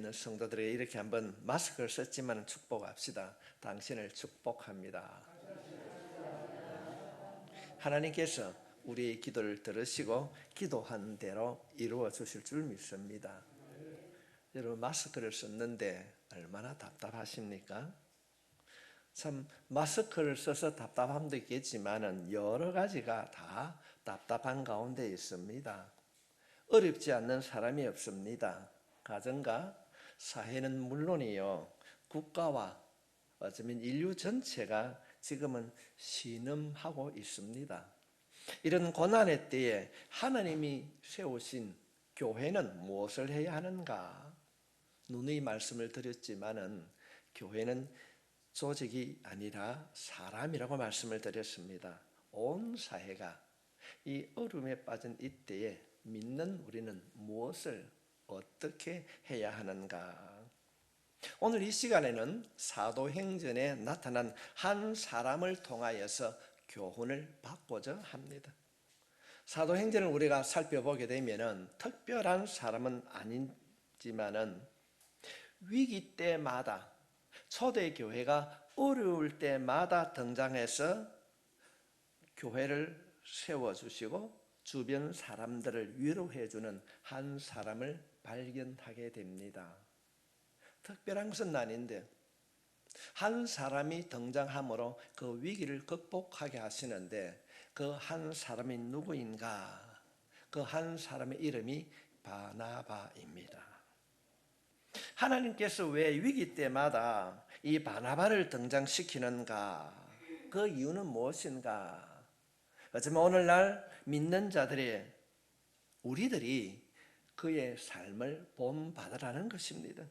있는 성도들에게 이렇게 한번 마스크를 썼지만 축복합시다. 당신을 축복합니다. 하나님께서 우리의 기도를 들으시고 기도한 대로 이루어 주실 줄 믿습니다. 여러분, 마스크를 썼는데 얼마나 답답하십니까? 참 마스크를 써서 답답함도 있겠지만 여러 가지가 다 답답한 가운데 있습니다. 어렵지 않는 사람이 없습니다. 가정과 사회는 물론이요, 국가와 어쩌면 인류 전체가 지금은 신음하고 있습니다. 이런 고난의 때에 하나님이 세우신 교회는 무엇을 해야 하는가? 누누이 말씀을 드렸지만은 교회는 조직이 아니라 사람이라고 말씀을 드렸습니다. 온 사회가 이 어려움에 빠진 이때에 믿는 우리는 무엇을 어떻게 해야 하는가? 오늘 이 시간에는 사도행전에 나타난 한 사람을 통하여서 교훈을 받고자 합니다. 사도행전을 우리가 살펴보게 되면 특별한 사람은 아니지만은 위기 때마다 초대교회가 어려울 때마다 등장해서 교회를 세워주시고 주변 사람들을 위로해 주는 한 사람을 발견하게 됩니다. 특별한 것은 아닌데 한 사람이 등장함으로 그 위기를 극복하게 하시는데 그 한 사람이 누구인가? 그 한 사람의 이름이 바나바입니다. 하나님께서 왜 위기 때마다 이 바나바를 등장시키는가? 그 이유는 무엇인가? 어쩌면 오늘날 믿는 자들이 우리들이 그의 삶을 본받으라는 것입니다.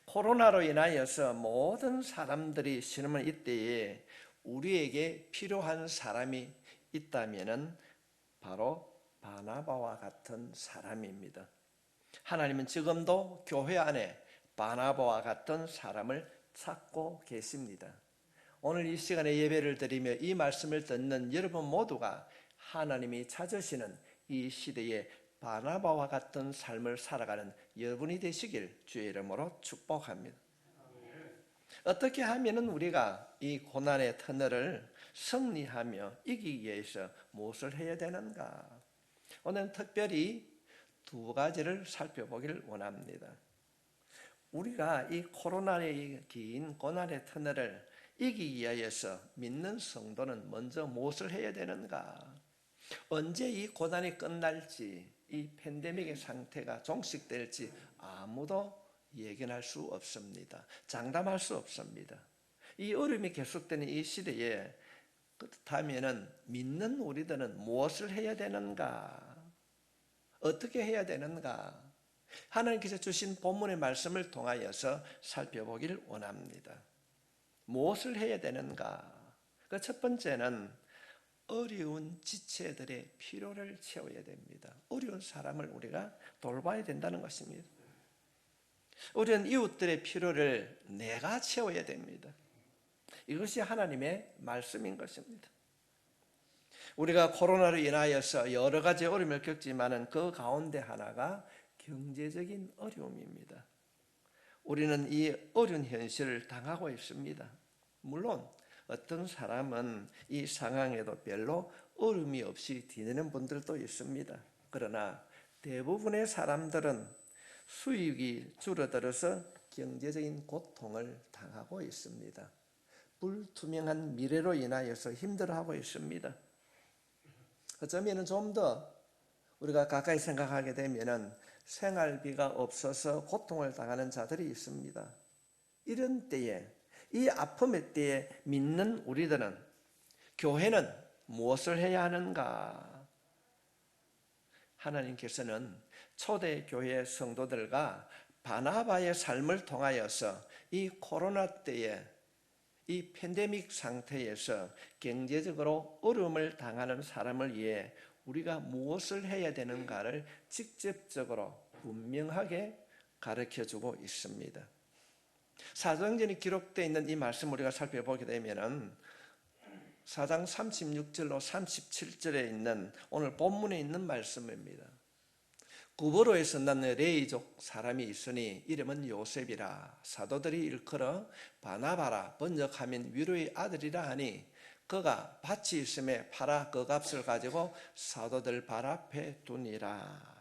코로나로 인하여서 모든 사람들이 신음을 이때에 우리에게 필요한 사람이 있다면 바로 바나바와 같은 사람입니다. 하나님은 지금도 교회 안에 바나바와 같은 사람을 찾고 계십니다. 오늘 이 시간에 예배를 드리며 이 말씀을 듣는 여러분 모두가 하나님이 찾으시는 이 시대에 바나바와 같은 삶을 살아가는 여러분이 되시길 주의 이름으로 축복합니다. 어떻게 하면 우리가 이 고난의 터널을 승리하며 이기기 위해서 무엇을 해야 되는가? 오늘 특별히 두 가지를 살펴보기를 원합니다. 우리가 이 코로나의 긴 고난의 터널을 이기기 위해서 믿는 성도는 먼저 무엇을 해야 되는가? 언제 이 고난이 끝날지, 이 팬데믹의 상태가 종식될지 아무도 예견할 수 없습니다. 장담할 수 없습니다. 이 어려움이 계속되는 이 시대에 그렇다면 믿는 우리들은 무엇을 해야 되는가? 어떻게 해야 되는가? 하나님께서 주신 본문의 말씀을 통하여서 살펴보기를 원합니다. 무엇을 해야 되는가? 그 첫 번째는 어려운 지체들의 필요를 채워야 됩니다. 어려운 사람을 우리가 돌봐야 된다는 것입니다. 어려운 이웃들의 필요를 내가 채워야 됩니다. 이것이 하나님의 말씀인 것입니다. 우리가 코로나로 인하여서 여러 가지 어려움을 겪지만은 그 가운데 하나가 경제적인 어려움입니다. 우리는 이 어려운 현실을 당하고 있습니다. 물론 어떤 사람은 이 상황에도 별로 어려움이 없이 지내는 분들도 있습니다. 그러나 대부분의 사람들은 수익이 줄어들어서 경제적인 고통을 당하고 있습니다. 불투명한 미래로 인하여서 힘들어하고 있습니다. 어쩌면 좀 더 우리가 가까이 생각하게 되면 생활비가 없어서 고통을 당하는 자들이 있습니다. 이런 때에, 이 아픔의 때에 믿는 우리들은, 교회는 무엇을 해야 하는가? 하나님께서는 초대교회 성도들과 바나바의 삶을 통하여서 이 코로나 때에, 이 팬데믹 상태에서 경제적으로 어려움을 당하는 사람을 위해 우리가 무엇을 해야 되는가를 직접적으로 분명하게 가르쳐주고 있습니다. 사도행전에 기록되어 있는 이 말씀 우리가 살펴보게 되면 4장 36절로 37절에 있는 오늘 본문에 있는 말씀입니다. 구브로에서 난 레이족 사람이 있으니 이름은 요셉이라. 사도들이 일컬어 바나바라, 번역하면 위로의 아들이라 하니 그가 밭이 있음에 팔아 그 값을 가지고 사도들 발 앞에 두니라.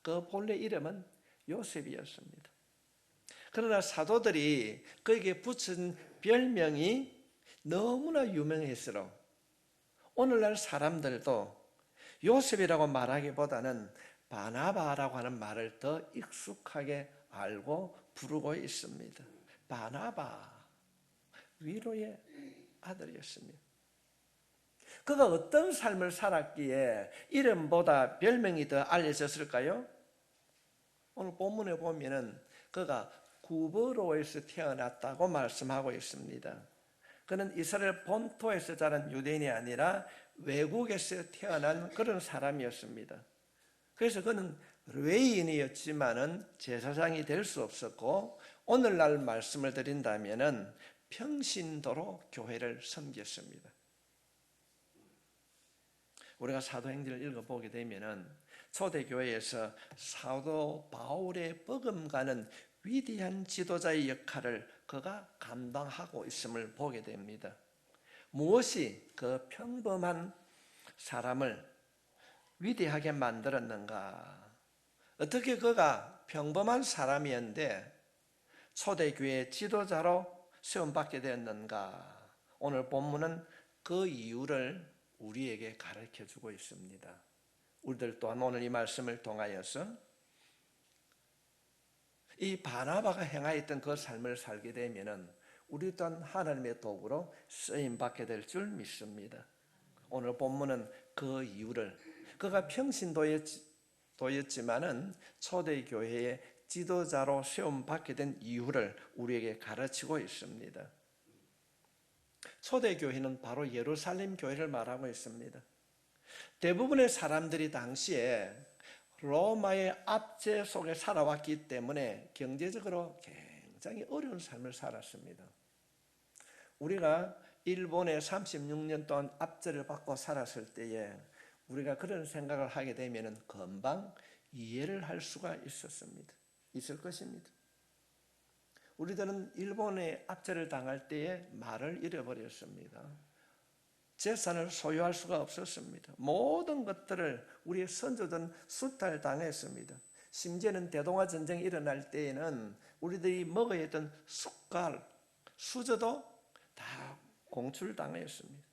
그 본래 이름은 요셉이었습니다. 그러나 사도들이 그에게 붙인 별명이 너무나 유명했으므로 오늘날 사람들도 요셉이라고 말하기보다는 바나바라고 하는 말을 더 익숙하게 알고 부르고 있습니다. 바나바, 위로의 아들이었습니다. 그가 어떤 삶을 살았기에 이름보다 별명이 더 알려졌을까요? 오늘 본문에 보면은 그가 구브로에서 태어났다고 말씀하고 있습니다. 그는 이스라엘 본토에서 자란 유대인이 아니라 외국에서 태어난 그런 사람이었습니다. 그래서 그는 레위인이었지만은 제사장이 될 수 없었고, 오늘날 말씀을 드린다면은 평신도로 교회를 섬겼습니다. 우리가 사도행전을 읽어보게 되면은 초대교회에서 사도 바울의 버금가는 위대한 지도자의 역할을 그가 감당하고 있음을 보게 됩니다. 무엇이 그 평범한 사람을 위대하게 만들었는가? 어떻게 그가 평범한 사람이었는데 초대교회의 지도자로 세움받게 되었는가? 오늘 본문은 그 이유를 우리에게 가르쳐주고 있습니다. 우리들 또한 오늘 이 말씀을 통하여서 이 바나바가 행하였던 그 삶을 살게 되면은 우리 또한 하나님의 도구로 쓰임받게 될 줄 믿습니다. 오늘 본문은 그 이유를, 그가 평신도였지만은 초대교회의 지도자로 세움받게 된 이유를 우리에게 가르치고 있습니다. 초대교회는 바로 예루살렘 교회를 말하고 있습니다. 대부분의 사람들이 당시에 로마의 압제 속에 살아왔기 때문에 경제적으로 굉장히 어려운 삶을 살았습니다. 우리가 일본에 36년 동안 압제를 받고 살았을 때에 우리가 그런 생각을 하게 되면 금방 이해를 할 수가 있을 것입니다. 우리들은 일본의 압제를 당할 때에 말을 잃어버렸습니다. 재산을 소유할 수가 없었습니다. 모든 것들을 우리의 선조들은 수탈당했습니다. 심지어는 대동아 전쟁이 일어날 때에는 우리들이 먹어야 했던 숟갈, 수저도 다 공출당했습니다.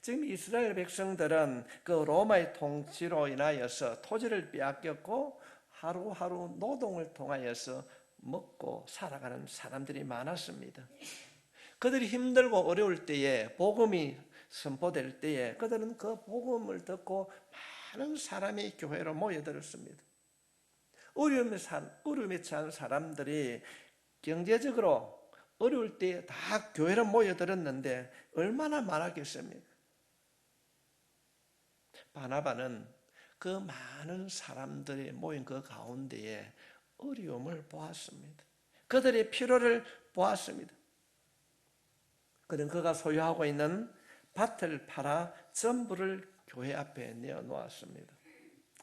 지금 이스라엘 백성들은 그 로마의 통치로 인하여서 토지를 빼앗겼고 하루하루 노동을 통하여서 먹고 살아가는 사람들이 많았습니다. 그들이 힘들고 어려울 때에 복음이 선포될 때에 그들은 그 복음을 듣고 많은 사람이 교회로 모여들었습니다. 어려움에 처한 사람들이 경제적으로 어려울 때 다 교회로 모여들었는데 얼마나 많았겠습니까? 바나바는 그 많은 사람들이 모인 그 가운데에 어려움을 보았습니다. 그들의 필요를 보았습니다. 그는 그가 소유하고 있는 밭을 팔아 전부를 교회 앞에 내어놓았습니다.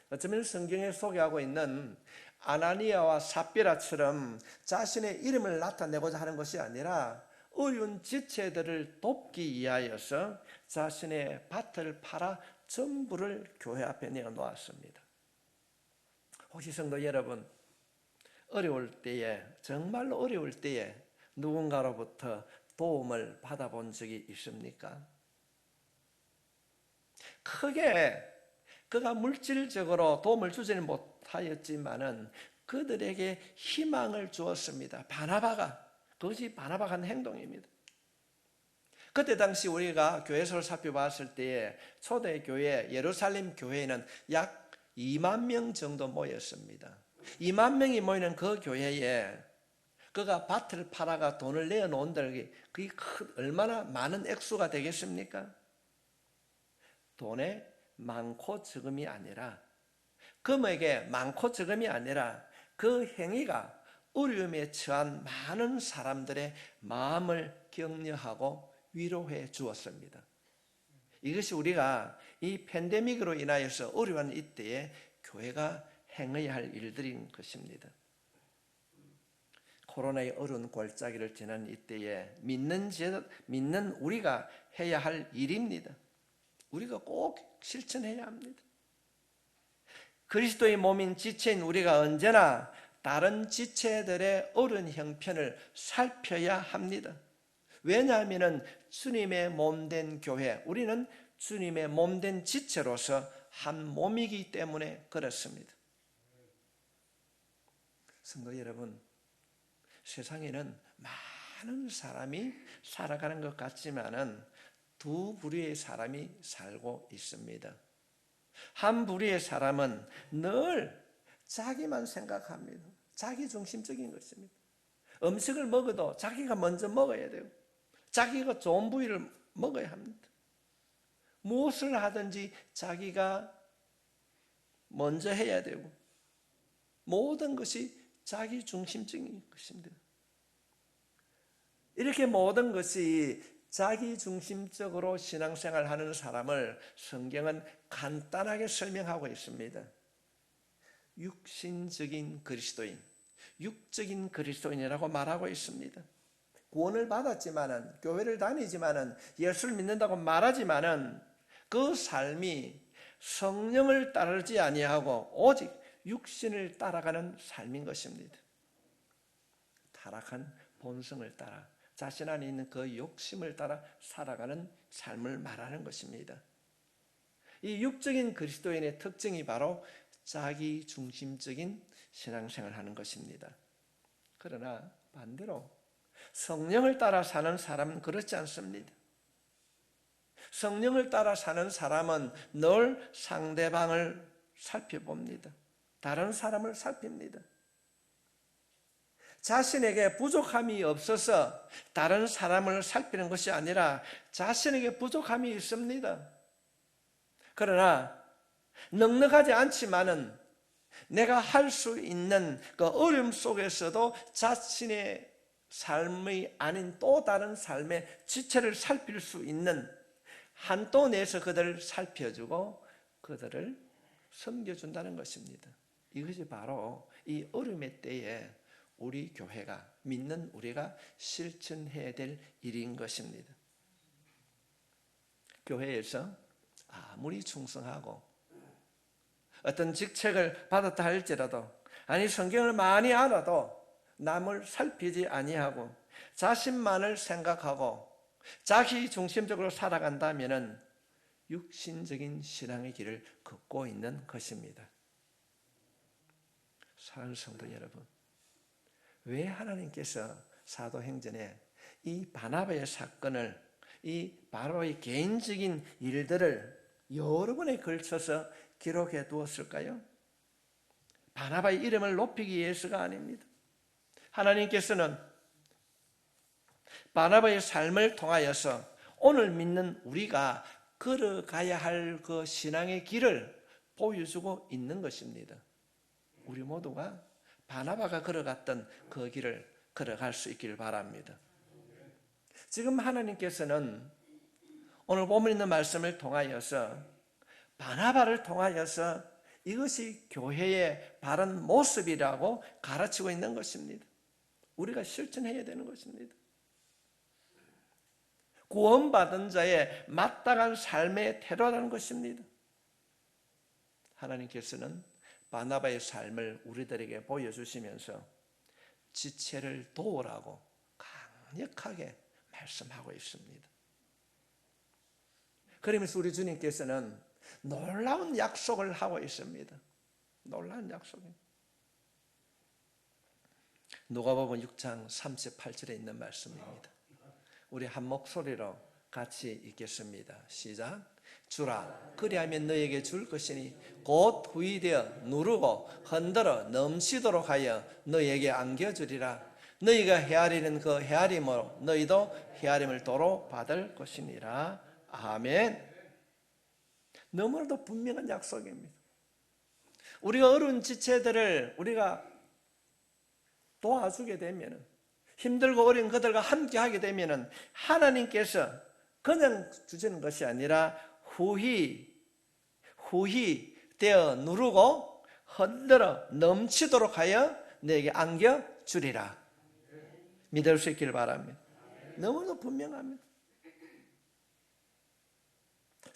어쩌면 성경에 소개하고 있는 아나니아와 삽비라처럼 자신의 이름을 나타내고자 하는 것이 아니라 어려운 지체들을 돕기 위하여서 자신의 밭을 팔아 전부를 교회 앞에 내어놓았습니다. 혹시 성도 여러분, 어려울 때에, 정말로 어려울 때에 누군가로부터 도움을 받아본 적이 있습니까? 크게 그가 물질적으로 도움을 주지는 못하였지만은 그들에게 희망을 주었습니다. 그것이 바나바가 한 행동입니다. 그때 당시 우리가 교회소를 살펴봤을 때에 초대교회 예루살렘 교회에는 약 2만 명 정도 모였습니다. 2만 명이 모이는 그 교회에 그가 밭을 팔아가 돈을 내어놓은다는 그게 얼마나 많은 액수가 되겠습니까? 돈에 많고 적음이 아니라, 금액에 많고 적음이 아니라 그 행위가 어려움에 처한 많은 사람들의 마음을 격려하고 위로해 주었습니다. 이것이 우리가 이 팬데믹으로 인하여서 어려운 이때에 교회가 행해야 할 일들인 것입니다. 코로나의 어려운 골짜기를 지난 이때에 믿는 우리가 해야 할 일입니다. 우리가 꼭 실천해야 합니다. 그리스도의 몸인 지체인 우리가 언제나 다른 지체들의 어려운 형편을 살펴야 합니다. 왜냐하면 주님의 몸된 교회, 우리는 주님의 몸된 지체로서 한 몸이기 때문에 그렇습니다. 성도 여러분, 세상에는 많은 사람이 살아가는 것 같지만은 두 부류의 사람이 살고 있습니다. 한 부류의 사람은 늘 자기만 생각합니다. 자기 중심적인 것입니다. 음식을 먹어도 자기가 먼저 먹어야 돼요. 자기가 좋은 부위를 먹어야 합니다. 무엇을 하든지 자기가 먼저 해야 되고 모든 것이 자기 중심적인 것입니다. 이렇게 모든 것이 자기 중심적으로 신앙생활하는 사람을 성경은 간단하게 설명하고 있습니다. 육신적인 그리스도인, 육적인 그리스도인이라고 말하고 있습니다. 구원을 받았지만은, 교회를 다니지만은, 예수를 믿는다고 말하지만은 그 삶이 성령을 따르지 아니하고 오직 육신을 따라가는 삶인 것입니다. 타락한 본성을 따라 자신 안에 있는 그 욕심을 따라 살아가는 삶을 말하는 것입니다. 이 육적인 그리스도인의 특징이 바로 자기 중심적인 신앙생활을 하는 것입니다. 그러나 반대로 성령을 따라 사는 사람은 그렇지 않습니다. 성령을 따라 사는 사람은 늘 상대방을 살펴봅니다. 다른 사람을 살핍니다. 자신에게 부족함이 없어서 다른 사람을 살피는 것이 아니라 자신에게 부족함이 있습니다. 그러나 넉넉하지 않지만은 내가 할 수 있는 그 어려움 속에서도 자신의 삶이 아닌 또 다른 삶의 지체를 살필 수 있는 한도 내에서 그들을 살펴주고 그들을 섬겨준다는 것입니다. 이것이 바로 이 어려움의 때에 우리 교회가, 믿는 우리가 실천해야 될 일인 것입니다. 교회에서 아무리 충성하고 어떤 직책을 받았다 할지라도, 아니 성경을 많이 알아도 남을 살피지 아니하고 자신만을 생각하고 자기 중심적으로 살아간다면 육신적인 신앙의 길을 걷고 있는 것입니다. 사랑하는 성도 여러분, 왜 하나님께서 사도행전에 이 바나바의 사건을, 이 바나바의 개인적인 일들을 여러 번에 걸쳐서 기록해 두었을까요? 바나바의 이름을 높이기 위해서가 아닙니다. 하나님께서는 바나바의 삶을 통하여서 오늘 믿는 우리가 걸어가야 할 그 신앙의 길을 보여주고 있는 것입니다. 우리 모두가 바나바가 걸어갔던 그 길을 걸어갈 수 있기를 바랍니다. 지금 하나님께서는 오늘 본문 있는 말씀을 통하여서 바나바를 통하여서 이것이 교회의 바른 모습이라고 가르치고 있는 것입니다. 우리가 실천해야 되는 것입니다. 구원받은 자의 마땅한 삶의 태도라는 것입니다. 하나님께서는 바나바의 삶을 우리들에게 보여주시면서 지체를 도우라고 강력하게 말씀하고 있습니다. 그러면서 우리 주님께서는 놀라운 약속을 하고 있습니다. 놀라운 약속입니다. 누가복음 6장 38절에 있는 말씀입니다. 우리 한 목소리로 같이 읽겠습니다. 시작. 주라, 그리하면 너에게 줄 것이니 곧 후이되어 누르고 흔들어 넘치도록 하여 너에게 안겨주리라. 너희가 헤아리는 그 헤아림으로 너희도 헤아림을 도로 받을 것이니라. 아멘. 너무나도 분명한 약속입니다. 우리가 어려운 지체들을 우리가 도와주게 되면, 힘들고 어려운 그들과 함께 하게 되면 하나님께서 그냥 주시는 것이 아니라 후히 후히 되어 누르고 흔들어 넘치도록 하여 내게 안겨주리라. 믿을 수 있기를 바랍니다. 너무도 분명합니다.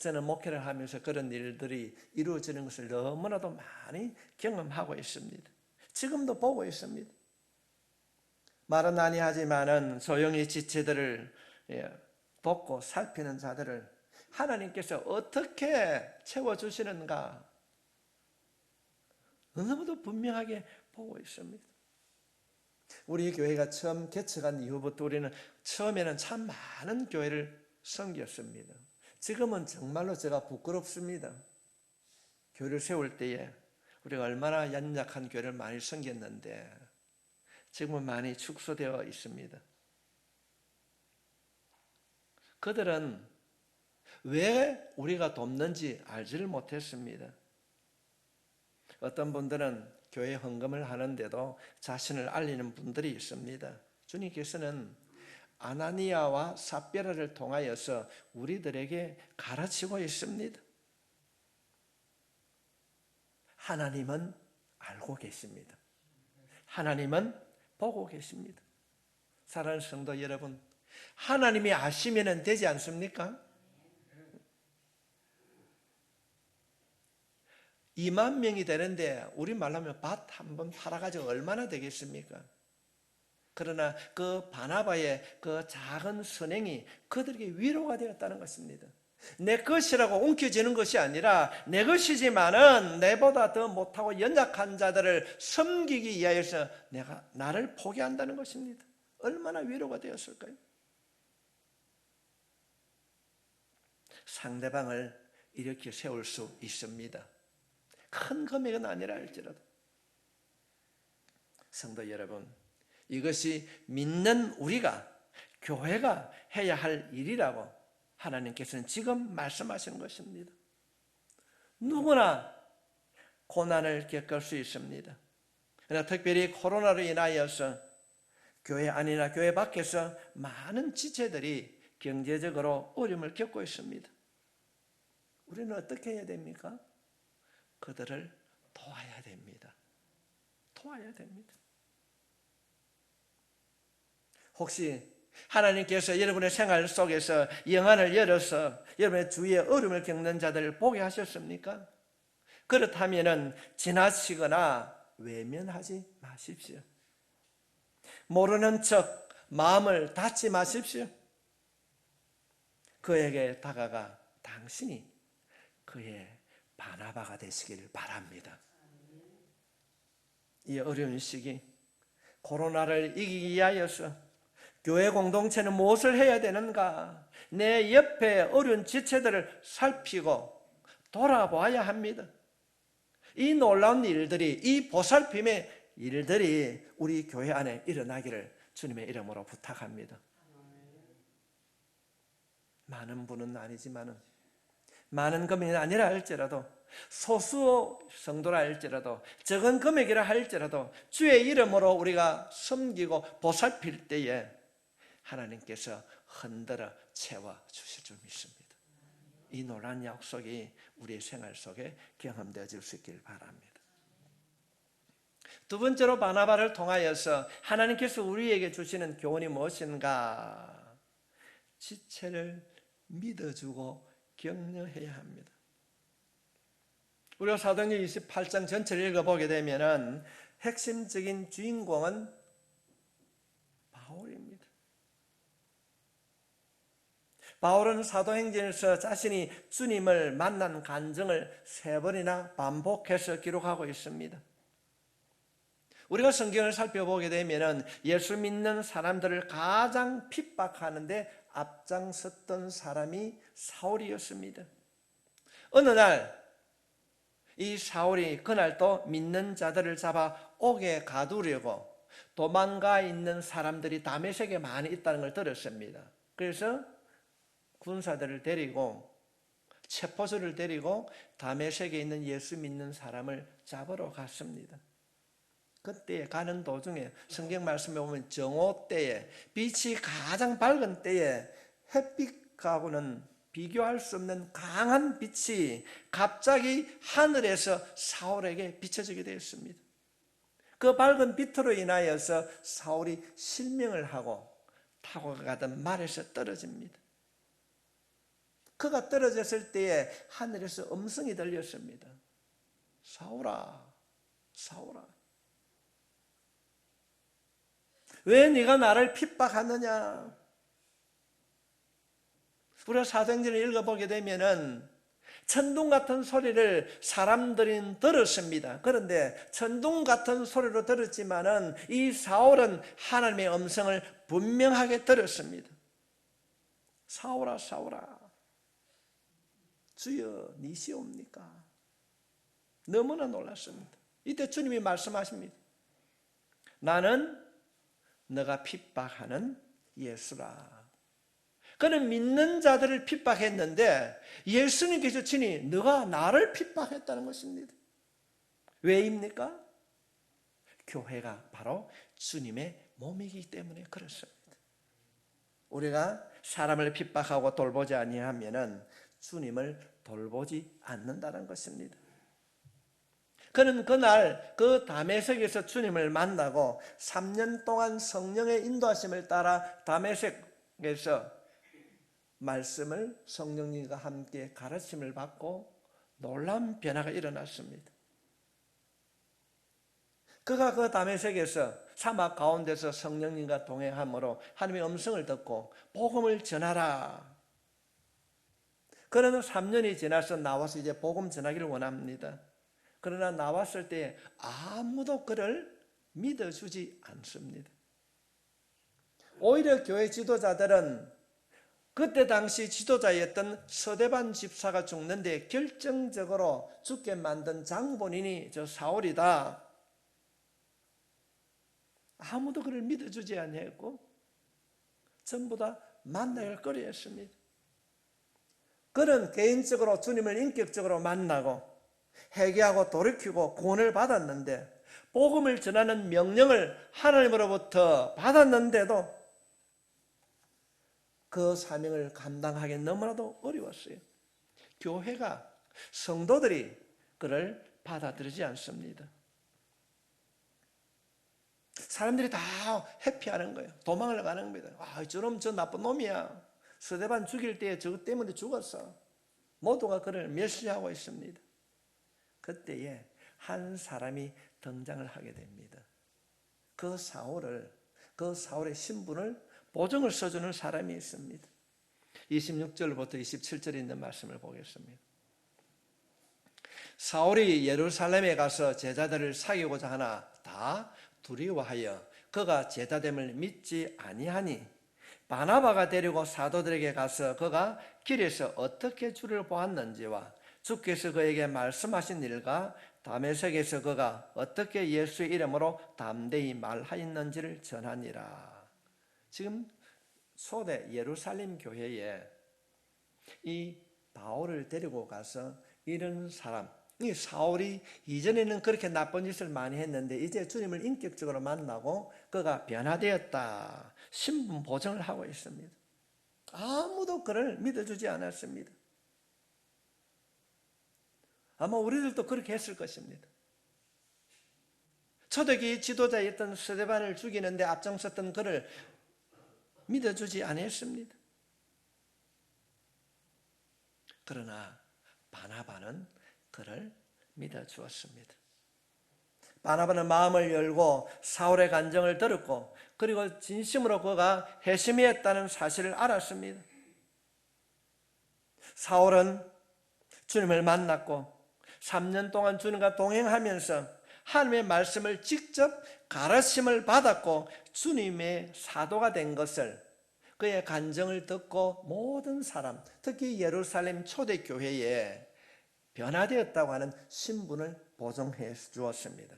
저는 목회를 하면서 그런 일들이 이루어지는 것을 너무나도 많이 경험하고 있습니다. 지금도 보고 있습니다. 말은 아니하지만은 소용이 지체들을 돕고 살피는 자들을 하나님께서 어떻게 채워주시는가 너무도 분명하게 보고 있습니다. 우리 교회가 처음 개척한 이후부터 우리는 처음에는 참 많은 교회를 섬겼습니다. 지금은 정말로 제가 부끄럽습니다. 교회를 세울 때에 우리가 얼마나 연약한 교회를 많이 섬겼는데 지금은 많이 축소되어 있습니다. 그들은 왜 우리가 돕는지 알지를 못했습니다. 어떤 분들은 교회 헌금을 하는데도 자신을 알리는 분들이 있습니다. 주님께서는 아나니아와 삽비라를 통하여서 우리들에게 가르치고 있습니다. 하나님은 알고 계십니다. 하나님은 보고 계십니다. 사랑하는 성도 여러분, 하나님이 아시면 되지 않습니까? 2만 명이 되는데 우리 말로 하면 밭 한 번 팔아가지고 얼마나 되겠습니까? 그러나 그 바나바의 그 작은 선행이 그들에게 위로가 되었다는 것입니다. 내 것이라고 움켜쥐는 것이 아니라 내 것이지만은 내보다 더 못하고 연약한 자들을 섬기기 위하여서 내가 나를 포기한다는 것입니다. 얼마나 위로가 되었을까요? 상대방을 이렇게 세울 수 있습니다. 큰 금액은 아니라 할지라도. 성도 여러분, 이것이 믿는 우리가 교회가 해야 할 일이라고 하나님께서는 지금 말씀하시는 것입니다. 누구나 고난을 겪을 수 있습니다. 그러나 특별히 코로나로 인하여서 교회 안이나 교회 밖에서 많은 지체들이 경제적으로 어려움을 겪고 있습니다. 우리는 어떻게 해야 됩니까? 그들을 도와야 됩니다. 도와야 됩니다. 혹시 하나님께서 여러분의 생활 속에서 영안을 열어서 여러분의 주위에 어려움을 겪는 자들을 보게 하셨습니까? 그렇다면 지나치거나 외면하지 마십시오. 모르는 척 마음을 닫지 마십시오. 그에게 다가가 당신이 그의 바나바가 되시길 바랍니다. 이 어려운 시기 코로나를 이기기 위하여서 교회 공동체는 무엇을 해야 되는가? 내 옆에 어려운 지체들을 살피고 돌아봐야 합니다. 이 놀라운 일들이, 이 보살핌의 일들이 우리 교회 안에 일어나기를 주님의 이름으로 부탁합니다. 많은 분은 아니지만은, 많은 금액이 아니라 할지라도, 소수 성도라 할지라도, 적은 금액이라 할지라도 주의 이름으로 우리가 섬기고 보살필 때에 하나님께서 흔들어 채워주실 줄 믿습니다. 이 놀라운 약속이 우리의 생활 속에 경험되어질 수 있길 바랍니다. 두 번째로 바나바를 통하여서 하나님께서 우리에게 주시는 교훈이 무엇인가? 지체를 믿어주고 격려해야 합니다. 우리가 사도행전 28장 전체를 읽어보게 되면 핵심적인 주인공은 바울입니다. 바울은 사도행전에서 자신이 주님을 만난 간증을 3번이나 반복해서 기록하고 있습니다. 우리가 성경을 살펴보게 되면 예수 믿는 사람들을 가장 핍박하는데 앞장섰던 사람이 사울이었습니다. 어느 날 이 사울이 그날도 믿는 자들을 잡아 옥에 가두려고 도망가 있는 사람들이 다메섹에 많이 있다는 걸 들었습니다. 그래서 군사들을 데리고 체포소를 데리고 다메섹에 있는 예수 믿는 사람을 잡으러 갔습니다. 그때 가는 도중에 성경 말씀에 보면 정오 때에 빛이 가장 밝은 때에 햇빛하고는 비교할 수 없는 강한 빛이 갑자기 하늘에서 사울에게 비춰지게 되었습니다. 그 밝은 빛으로 인하여서 사울이 실명을 하고 타고 가던 말에서 떨어집니다. 그가 떨어졌을 때에 하늘에서 음성이 들렸습니다. 사울아, 사울아, 왜 네가 나를 핍박하느냐? 우리가 사도행전을 읽어보게 되면은 천둥 같은 소리를 사람들은 들었습니다. 그런데 천둥 같은 소리로 들었지만은 이 사울은 하나님의 음성을 분명하게 들었습니다. 사울아, 사울아, 주여 니시옵니까? 너무나 놀랐습니다. 이때 주님이 말씀하십니다. 나는 너가 핍박하는 예수라. 그는 믿는 자들을 핍박했는데 예수님께서 친히 너가 나를 핍박했다는 것입니다. 왜입니까? 교회가 바로 주님의 몸이기 때문에 그렇습니다. 우리가 사람을 핍박하고 돌보지 아니하면은 주님을 돌보지 않는다는 것입니다. 그는 그날 그 다메섹에서 주님을 만나고 3년 동안 성령의 인도하심을 따라 다메섹에서 말씀을 성령님과 함께 가르침을 받고 놀라운 변화가 일어났습니다. 그가 그 다메섹에서 사막 가운데서 성령님과 동행함으로 하나님의 음성을 듣고 복음을 전하라. 그러나 3년이 지나서 나와서 이제 복음 전하기를 원합니다. 그러나 나왔을 때 아무도 그를 믿어주지 않습니다. 오히려 교회 지도자들은 그때 당시 지도자였던 서대반 집사가 죽는데 결정적으로 죽게 만든 장본인이 저 사울이다. 아무도 그를 믿어주지 아니했고 전부 다 만나기를 꺼려했습니다. 그는 개인적으로 주님을 인격적으로 만나고 회개하고 돌이키고 구원을 받았는데 복음을 전하는 명령을 하나님으로부터 받았는데도 그 사명을 감당하기 너무나도 어려웠어요. 교회가, 성도들이 그를 받아들이지 않습니다. 사람들이 다 회피하는 거예요. 도망을 가는 겁니다. 저놈 저 나쁜 놈이야. 스데반 죽일 때 저것 때문에 죽었어. 모두가 그를 멸시하고 있습니다. 그때에 한 사람이 등장을 하게 됩니다. 그 사울의 신분을 보증을 써주는 사람이 있습니다. 26절부터 27절에 있는 말씀을 보겠습니다. 사울이 예루살렘에 가서 제자들을 사귀고자 하나 다 두려워하여 그가 제자됨을 믿지 아니하니 바나바가 데리고 사도들에게 가서 그가 길에서 어떻게 주를 보았는지와 주께서 그에게 말씀하신 일과 다메섹에서 그가 어떻게 예수의 이름으로 담대히 말하였는지를 전하니라. 지금 소대 예루살렘 교회에 이 바울을 데리고 가서 이런 사람, 이 사울이 이전에는 그렇게 나쁜 짓을 많이 했는데 이제 주님을 인격적으로 만나고 그가 변화되었다. 신분 보증을 하고 있습니다. 아무도 그를 믿어주지 않았습니다. 아마 우리들도 그렇게 했을 것입니다. 초대교회 지도자였던 스데반을 죽이는데 앞장섰던 그를 믿어주지 않았습니다. 그러나 바나바는 그를 믿어주었습니다. 바나바는 마음을 열고 사울의 간정을 들었고 그리고 진심으로 그가 회심했다는 사실을 알았습니다. 사울은 주님을 만났고 3년 동안 주님과 동행하면서 하나님의 말씀을 직접 가르침을 받았고 주님의 사도가 된 것을 그의 간증을 듣고 모든 사람, 특히 예루살렘 초대교회에 변화되었다고 하는 신분을 보증해 주었습니다.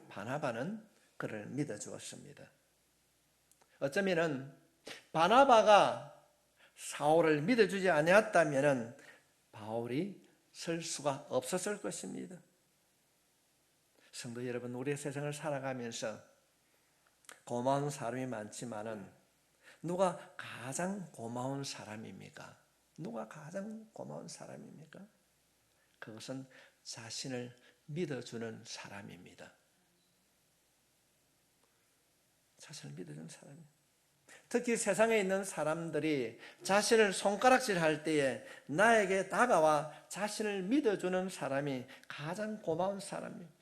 바나바는 그를 믿어주었습니다. 어쩌면은 바나바가 사울을 믿어주지 아니었다면은 바울이 설 수가 없었을 것입니다. 성도 여러분, 우리의 세상을 살아가면서 고마운 사람이 많지만은 누가 가장 고마운 사람입니까? 누가 가장 고마운 사람입니까? 그것은 자신을 믿어주는 사람입니다. 자신을 믿어주는 사람입니다. 특히 세상에 있는 사람들이 자신을 손가락질할 때에 나에게 다가와 자신을 믿어주는 사람이 가장 고마운 사람입니다.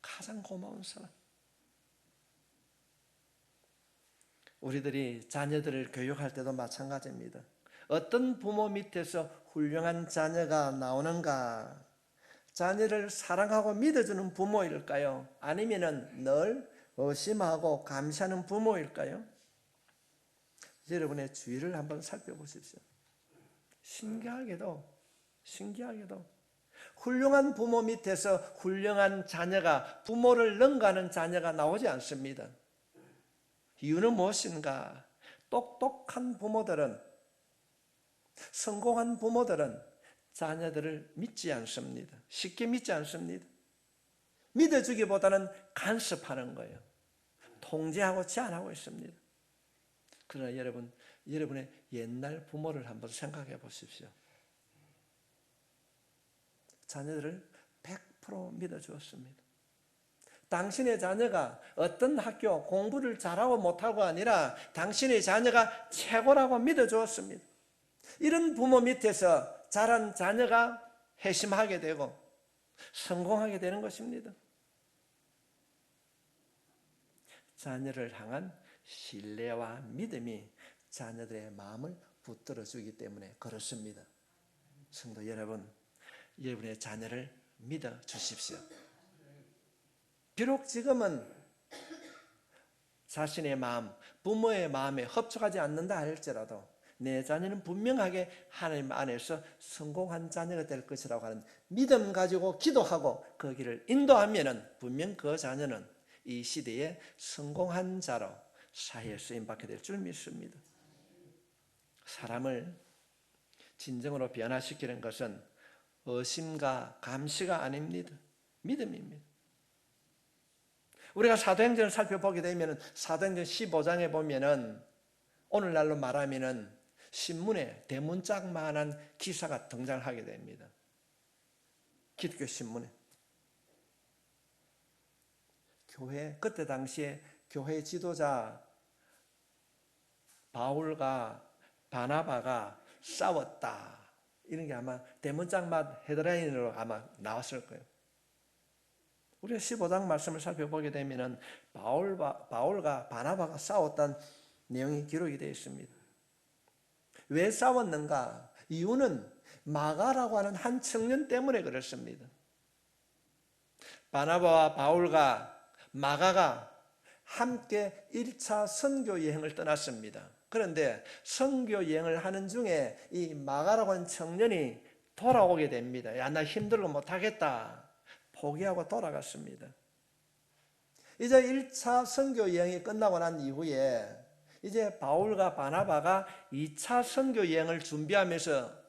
가장 고마운 사람. 우리들이 자녀들을 교육할 때도 마찬가지입니다. 어떤 부모 밑에서 훌륭한 자녀가 나오는가? 자녀를 사랑하고 믿어주는 부모일까요? 아니면은 늘 의심하고 감시하는 부모일까요? 여러분의 주위를 한번 살펴보십시오. 신기하게도 훌륭한 부모 밑에서 훌륭한 자녀가, 부모를 능가하는 자녀가 나오지 않습니다. 이유는 무엇인가? 똑똑한 부모들은, 성공한 부모들은 자녀들을 믿지 않습니다. 쉽게 믿지 않습니다. 믿어주기보다는 간섭하는 거예요. 통제하고 제한하고 있습니다. 그러나 여러분의 옛날 부모를 한번 생각해 보십시오. 자녀들을 100% 믿어주었습니다. 당신의 자녀가 어떤 학교 공부를 잘하고 못하고 아니라 당신의 자녀가 최고라고 믿어주었습니다. 이런 부모 밑에서 자란 자녀가 회심하게 되고 성공하게 되는 것입니다. 자녀를 향한 신뢰와 믿음이 자녀들의 마음을 붙들어주기 때문에 그렇습니다. 성도 여러분, 여러분의 자녀를 믿어주십시오. 비록 지금은 자신의 마음, 부모의 마음에 합숙하지 않는다 할지라도 내 자녀는 분명하게 하나님 안에서 성공한 자녀가 될 것이라고 하는 믿음 가지고 기도하고 그 길을 인도하면은 분명 그 자녀는 이 시대에 성공한 자로 사회에 쓰임받게 될 줄 믿습니다. 사람을 진정으로 변화시키는 것은 의심과 감시가 아닙니다. 믿음입니다. 우리가 사도행전을 살펴보게 되면 사도행전 15장에 보면은 오늘날로 말하면은 신문에 대문짝만한 기사가 등장하게 됩니다. 기독교 신문에. 그때 당시에 교회 지도자 바울과 바나바가 싸웠다. 이런 게 아마 대문짝만 헤드라인으로 아마 나왔을 거예요. 우리가 15장 말씀을 살펴보게 되면 바울과 바나바가 싸웠다는 내용이 기록이 되어 있습니다. 왜 싸웠는가? 이유는 마가라고 하는 한 청년 때문에 그렇습니다. 바나바와 바울과 마가가 함께 1차 선교 여행을 떠났습니다. 그런데 선교 여행을 하는 중에 이 마가라고 하는 청년이 돌아오게 됩니다. 야, 나 힘들고 못하겠다. 포기하고 돌아갔습니다. 이제 1차 선교 여행이 끝나고 난 이후에 이제 바울과 바나바가 2차 선교 여행을 준비하면서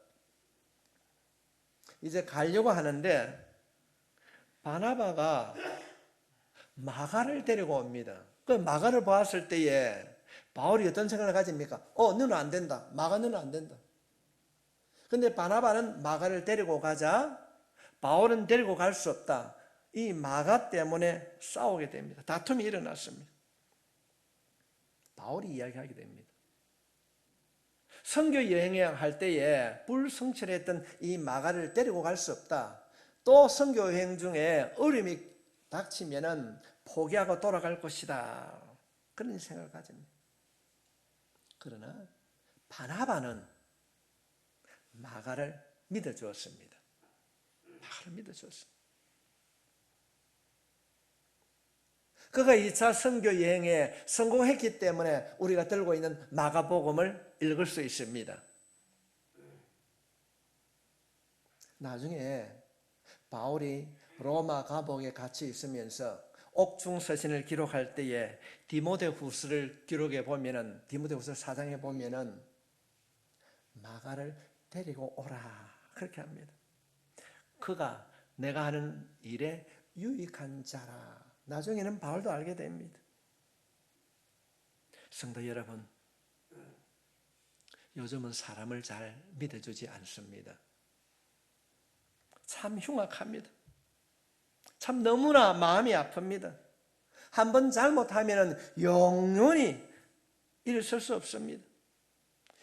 이제 가려고 하는데 바나바가 마가를 데리고 옵니다. 그 마가를 보았을 때에 바울이 어떤 생각을 가집니까? 너는 안 된다. 마가는 안 된다. 근데 바나바는 마가를 데리고 가자. 바울은 데리고 갈 수 없다. 이 마가 때문에 싸우게 됩니다. 다툼이 일어났습니다. 바울이 이야기하게 됩니다. 선교 여행할 때에 불성실했던 이 마가를 데리고 갈 수 없다. 또 선교 여행 중에 어려움이 닥치면은 포기하고 돌아갈 것이다. 그런 생각을 가집니다. 그러나 바나바는 마가를 믿어주었습니다. 마가를 믿어주었습니다. 그가 2차 선교 여행에 성공했기 때문에 우리가 들고 있는 마가복음을 읽을 수 있습니다. 나중에 바울이 로마 감옥에 갇혀 있으면서 옥중서신을 기록할 때에 디모데후서를 기록해 보면은 디모데후서 4장에 보면은 마가를 데리고 오라 그렇게 합니다. 그가 내가 하는 일에 유익한 자라. 나중에는 바울도 알게 됩니다. 성도 여러분, 요즘은 사람을 잘 믿어주지 않습니다. 참 흉악합니다. 참 너무나 마음이 아픕니다. 한번 잘못하면 영원히 일어설 수 없습니다.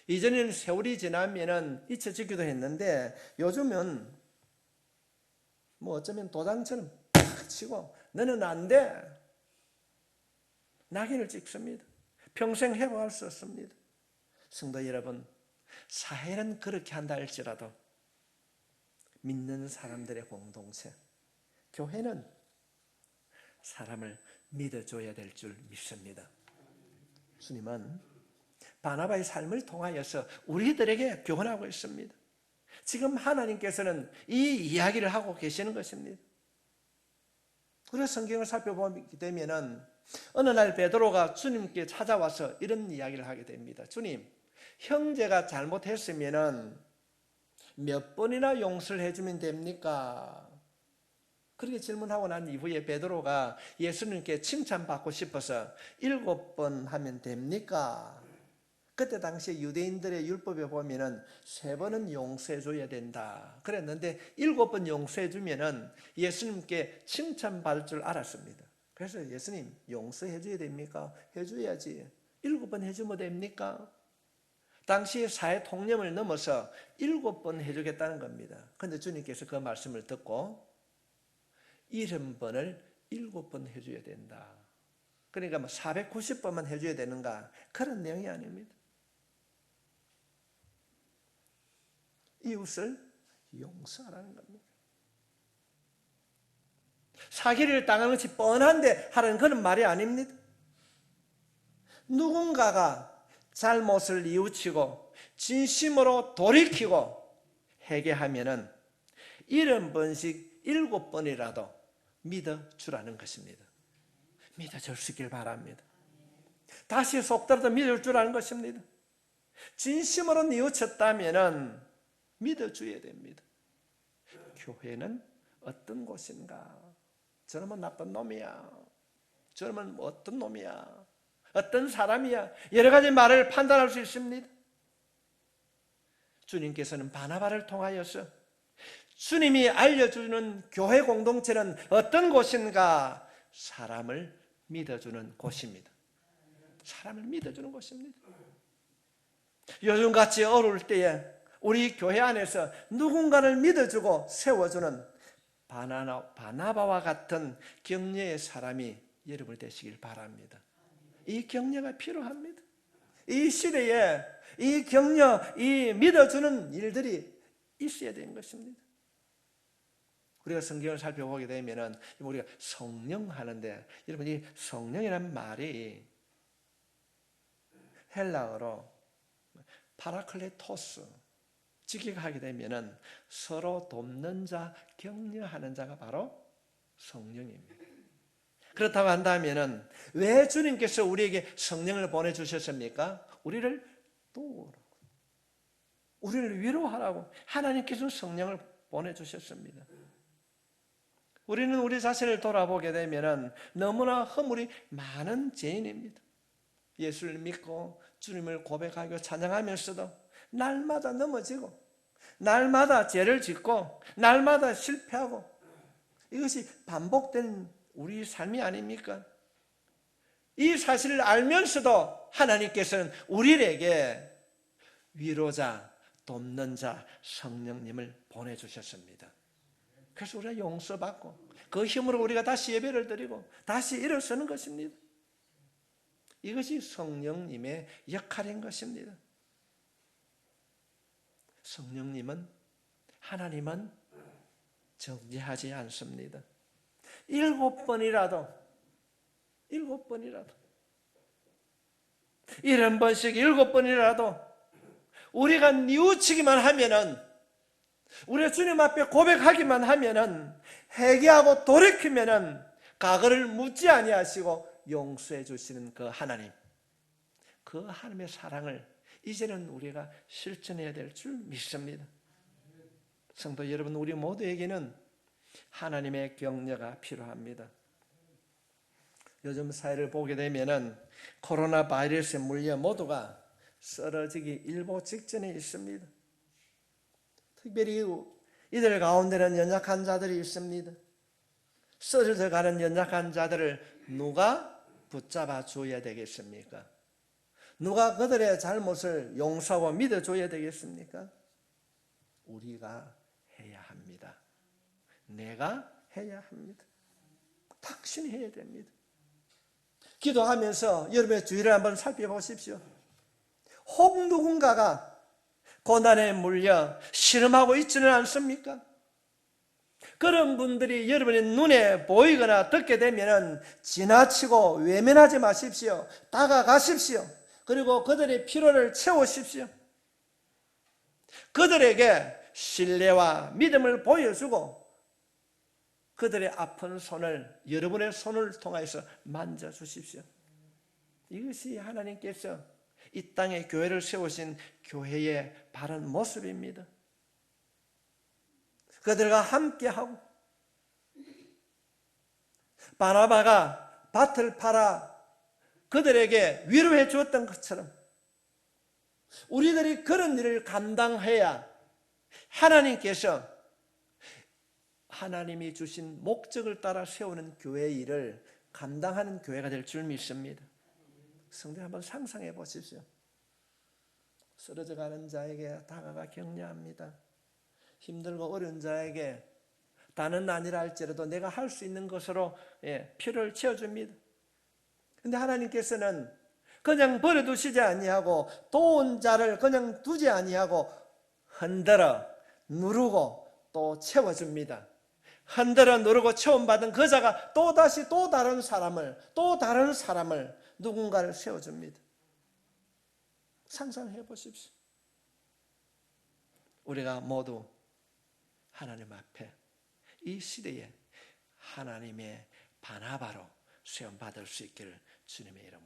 이전에는 세월이 지나면 잊혀지기도 했는데 요즘은 어쩌면 도장처럼 팍 치고 너는 안 돼. 낙인을 찍습니다. 평생 회복할 수 없습니다. 성도 여러분, 사회는 그렇게 한다 할지라도 믿는 사람들의 공동체, 교회는 사람을 믿어줘야 될 줄 믿습니다. 주님은 바나바의 삶을 통하여서 우리들에게 교훈하고 있습니다. 지금 하나님께서는 이 이야기를 하고 계시는 것입니다. 그래서 성경을 살펴보게 되면 어느 날 베드로가 주님께 찾아와서 이런 이야기를 하게 됩니다. 주님, 형제가 잘못했으면 몇 번이나 용서를 해주면 됩니까? 그렇게 질문하고 난 이후에 베드로가 예수님께 칭찬받고 싶어서 7번 하면 됩니까? 그때 당시에 유대인들의 율법에 보면은 3번은 용서해줘야 된다 그랬는데 7번 용서해주면은 예수님께 칭찬받을 줄 알았습니다. 그래서 예수님, 용서해줘야 됩니까? 해줘야지. 7번 해주면 됩니까? 당시의 사회 통념을 넘어서 7번 해주겠다는 겁니다. 그런데 주님께서 그 말씀을 듣고 70번을 7번 해줘야 된다. 그러니까 490번만 해줘야 되는가? 그런 내용이 아닙니다. 이웃을 용서하라는 겁니다. 사기를 당하는 것이 뻔한데 하라는 그런 말이 아닙니다. 누군가가 잘못을 뉘우치고 진심으로 돌이키고 회개하면은 70번씩 7번이라도 믿어주라는 것입니다. 믿어줄 수 있길 바랍니다. 다시 속더라도 믿어줄 줄 아는 것입니다. 진심으로 뉘우쳤다면 믿어줘야 됩니다. 교회는 어떤 곳인가? 저놈은 나쁜 놈이야. 저놈은 어떤 놈이야. 어떤 사람이야. 여러 가지 말을 판단할 수 있습니다. 주님께서는 바나바를 통하여서 주님이 알려주는 교회 공동체는 어떤 곳인가? 사람을 믿어주는 곳입니다. 사람을 믿어주는 곳입니다. 요즘같이 어려울 때에 우리 교회 안에서 누군가를 믿어주고 세워주는 바나바와 같은 격려의 사람이 여러분 되시길 바랍니다. 이 격려가 필요합니다. 이 시대에 이 격려, 이 믿어주는 일들이 있어야 되는 것입니다. 우리가 성경을 살펴보게 되면 우리가 성령 하는데 여러분 이 성령이라는 말이 헬라어로 파라클레토스 직역하게 되면 서로 돕는 자, 격려하는 자가 바로 성령입니다. 그렇다고 한다면 왜 주님께서 우리에게 성령을 보내주셨습니까? 우리를 도우라고, 우리를 위로하라고 하나님께서 성령을 보내주셨습니다. 우리는 우리 자신을 돌아보게 되면 너무나 허물이 많은 죄인입니다. 예수를 믿고 주님을 고백하고 찬양하면서도 날마다 넘어지고 날마다 죄를 짓고 날마다 실패하고 이것이 반복된 우리 삶이 아닙니까? 이 사실을 알면서도 하나님께서는 우리에게 위로자, 돕는 자, 성령님을 보내주셨습니다. 그래서 우리가 용서받고 그 힘으로 우리가 다시 예배를 드리고 다시 일어서는 것입니다. 이것이 성령님의 역할인 것입니다. 성령님은 하나님은 정죄하지 않습니다. 7번이라도 70번씩 7번이라도 우리가 뉘우치기만 하면은 우리가 주님 앞에 고백하기만 하면은 회개하고 돌이키면은 과거를 묻지 아니하시고 용서해 주시는 그 하나님, 그 하나님의 사랑을 이제는 우리가 실천해야 될 줄 믿습니다. 성도 여러분, 우리 모두에게는 하나님의 격려가 필요합니다. 요즘 사회를 보게 되면은 코로나 바이러스에 물려 모두가 쓰러지기 일보 직전에 있습니다. 특별히 이들 가운데는 연약한 자들이 있습니다. 쓰러져 가는 연약한 자들을 누가 붙잡아 줘야 되겠습니까? 누가 그들의 잘못을 용서하고 믿어줘야 되겠습니까? 우리가 해야 합니다. 내가 해야 합니다. 당신이 해야 됩니다. 기도하면서 여러분의 주위를 한번 살펴보십시오. 혹 누군가가 고난에 물려 실험하고 있지는 않습니까? 그런 분들이 여러분의 눈에 보이거나 듣게 되면 지나치고 외면하지 마십시오. 다가가십시오. 그리고 그들의 필요를 채우십시오. 그들에게 신뢰와 믿음을 보여주고 그들의 아픈 손을 여러분의 손을 통해서 만져주십시오. 이것이 하나님께서 이 땅에 교회를 세우신 교회의 바른 모습입니다. 그들과 함께하고 바나바가 밭을 팔아 그들에게 위로해 주었던 것처럼 우리들이 그런 일을 감당해야 하나님께서 하나님이 주신 목적을 따라 세우는 교회의 일을 감당하는 교회가 될 줄 믿습니다. 성도 한번 상상해 보십시오. 쓰러져 가는 자에게 다가가 격려합니다. 힘들고 어려운 자에게 다는 아니라 할지라도 내가 할 수 있는 것으로 필요를 채워줍니다. 그런데 하나님께서는 그냥 버려두시지 아니하고 도운 자를 그냥 두지 아니하고 흔들어 누르고 또 채워줍니다. 흔들어 누르고 체험받은 그 자가 또다시 또 다른 사람을 누군가를 세워줍니다. 상상해 보십시오. 우리가 모두 하나님 앞에 이 시대에 하나님의 바나바로 수용받을 수 있기를 주님의 이름으로